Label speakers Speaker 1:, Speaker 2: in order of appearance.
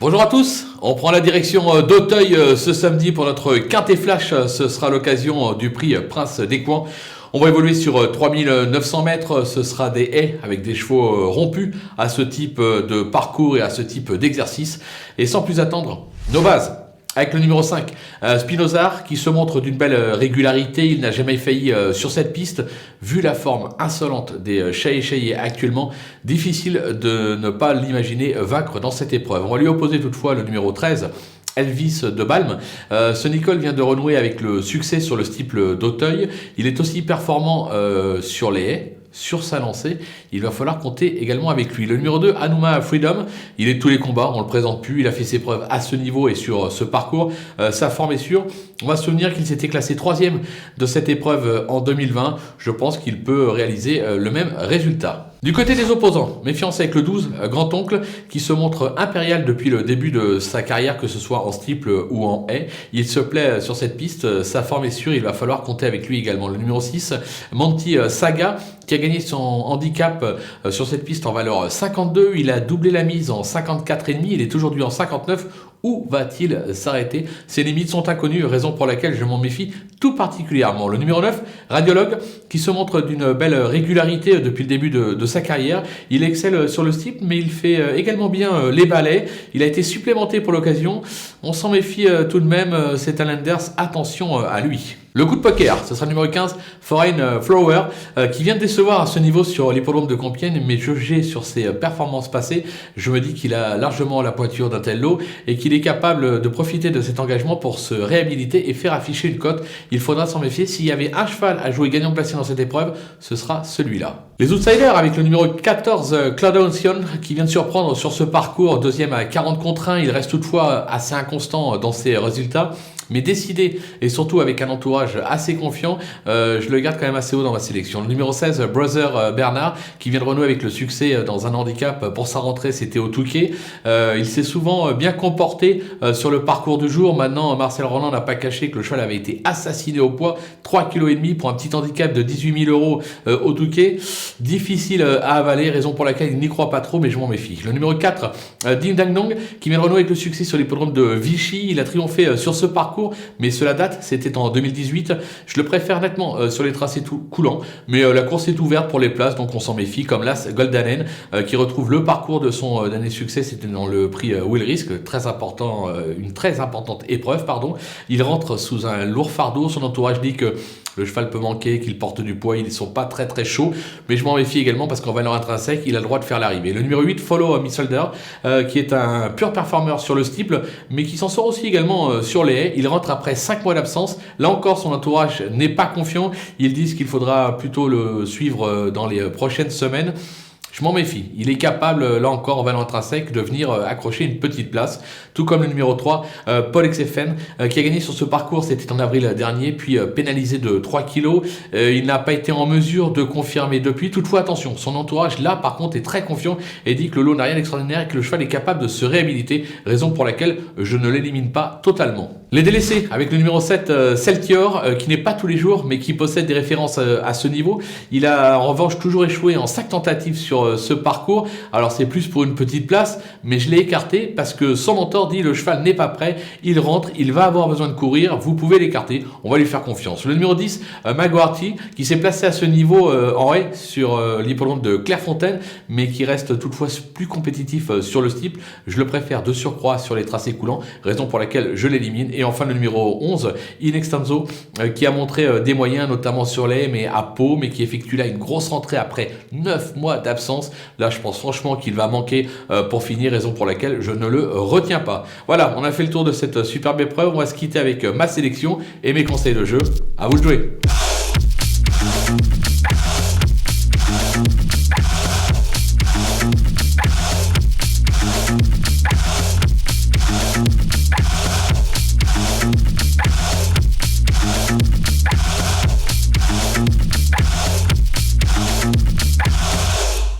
Speaker 1: Bonjour à tous, on prend la direction d'Auteuil ce samedi pour notre Quintet Flash. Ce sera l'occasion du prix Prince des Coins. On va évoluer sur 3900 mètres, ce sera des haies avec des chevaux rompus à ce type de parcours et à ce type d'exercice. Et sans plus attendre, nos bases. Avec le numéro 5, Spinozar, qui se montre d'une belle régularité. Il n'a jamais failli sur cette piste. Vu la forme insolente des Chaillé actuellement, difficile de ne pas l'imaginer vaincre dans cette épreuve. On va lui opposer toutefois le numéro 13, Elvis de Balme. Ce Nicole vient de renouer avec le succès sur le steeple d'Auteuil. Il est aussi performant sur les haies. Sur sa lancée, il va falloir compter également avec lui. Le numéro 2, Anuma Freedom, il est de tous les combats, on ne le présente plus, il a fait ses preuves à ce niveau et sur ce parcours. Sa forme est sûre. On va se souvenir qu'il s'était classé 3e de cette épreuve en 2020. Je pense qu'il peut réaliser le même résultat. Du côté des opposants, méfiance avec le 12, grand-oncle, qui se montre impérial depuis le début de sa carrière, que ce soit en steeple ou en haie. Il se plaît sur cette piste, sa forme est sûre, il va falloir compter avec lui également. Le numéro 6, Monty Saga, qui a gagné son handicap sur cette piste en valeur 52. Il a doublé la mise en 54,5, il est aujourd'hui en 59. Où va-t-il s'arrêter? Ses limites sont inconnues, raison pour laquelle je m'en méfie tout particulièrement. Le numéro 9, Radiologue, qui se montre d'une belle régularité depuis le début de sa carrière. Il excelle sur le steeple, mais il fait également bien les balais. Il a été supplémenté pour l'occasion. On s'en méfie tout de même, c'est un Lenders, attention à lui. Le coup de poker, ce sera le numéro 15, Foreign Flower, qui vient de décevoir à ce niveau sur l'hippodrome de Compiègne, mais jugé sur ses performances passées, je me dis qu'il a largement la pointure d'un tel lot et qu'il est capable de profiter de cet engagement pour se réhabiliter et faire afficher une cote. Il faudra s'en méfier. S'il y avait un cheval à jouer gagnant placé dans cette épreuve, ce sera celui-là. Les outsiders avec le numéro 14, Claude Sion, qui vient de surprendre sur ce parcours, deuxième à 40 contre 1. Il reste toutefois assez inconstant dans ses résultats, mais décidé et surtout avec un entourage assez confiant, je le garde quand même assez haut dans ma sélection. Le numéro 16, Brother Bernard, qui vient de renouer avec le succès dans un handicap pour sa rentrée, c'était au Touquet. Il s'est souvent bien comporté sur le parcours du jour. Maintenant, Marcel Roland n'a pas caché que le cheval avait été assassiné au poids, 3,5 kg pour un petit handicap de 18 000 euros au Touquet. Difficile à avaler, raison pour laquelle il n'y croit pas trop, mais je m'en méfie. Le numéro 4, Ding Dang Dong, qui vient de renouer avec le succès sur l'hippodrome de Vichy. Il a triomphé sur ce parcours, mais cela date, c'était en 2018. Je le préfère nettement sur les tracés coulants, mais la course est ouverte pour les places, donc on s'en méfie, comme l'As Goldanen, qui retrouve le parcours de son dernier succès, c'était dans le prix Will Risk, très important, une très importante épreuve, pardon. Il rentre sous un lourd fardeau, son entourage dit que le cheval peut manquer, qu'il porte du poids, ils ne sont pas très chauds, mais je m'en méfie également parce qu'en valeur intrinsèque, il a le droit de faire l'arrivée. Le numéro 8, Follow Miss Holder, qui est un pur performeur sur le steeple, mais qui s'en sort aussi également sur les haies. Il rentre après 5 mois d'absence. Là encore, son entourage n'est pas confiant. Ils disent qu'il faudra plutôt le suivre dans les prochaines semaines. Je m'en méfie. Il est capable, là encore, en valeur intrinsèque, de venir accrocher une petite place. Tout comme le numéro 3, Paul XFN, qui a gagné sur ce parcours, c'était en avril dernier, puis pénalisé de 3 kilos. Il n'a pas été en mesure de confirmer depuis. Toutefois, attention, son entourage, là, par contre, est très confiant et dit que le lot n'a rien d'extraordinaire et que le cheval est capable de se réhabiliter, raison pour laquelle je ne l'élimine pas totalement. Les délaissés, avec le numéro 7, Celtior, qui n'est pas tous les jours, mais qui possède des références à ce niveau. Il a en revanche toujours échoué en 5 tentatives sur ce parcours. Alors c'est plus pour une petite place, mais je l'ai écarté parce que son mentor dit le cheval n'est pas prêt, il rentre, il va avoir besoin de courir, vous pouvez l'écarter, on va lui faire confiance. Le numéro 10, Maguarty, qui s'est placé à ce niveau en haie sur l'hippodrome de Clairefontaine, mais qui reste toutefois plus compétitif sur le steeple. Je le préfère de surcroît sur les tracés coulants, raison pour laquelle je l'élimine. Et enfin le numéro 11, In Extenso, qui a montré des moyens, notamment sur les haies, mais à Pau, mais qui effectue là une grosse rentrée après 9 mois d'absence. Là, je pense franchement qu'il va manquer pour finir, raison pour laquelle je ne le retiens pas. Voilà, on a fait le tour de cette superbe épreuve. On va se quitter avec ma sélection et mes conseils de jeu. À vous de jouer.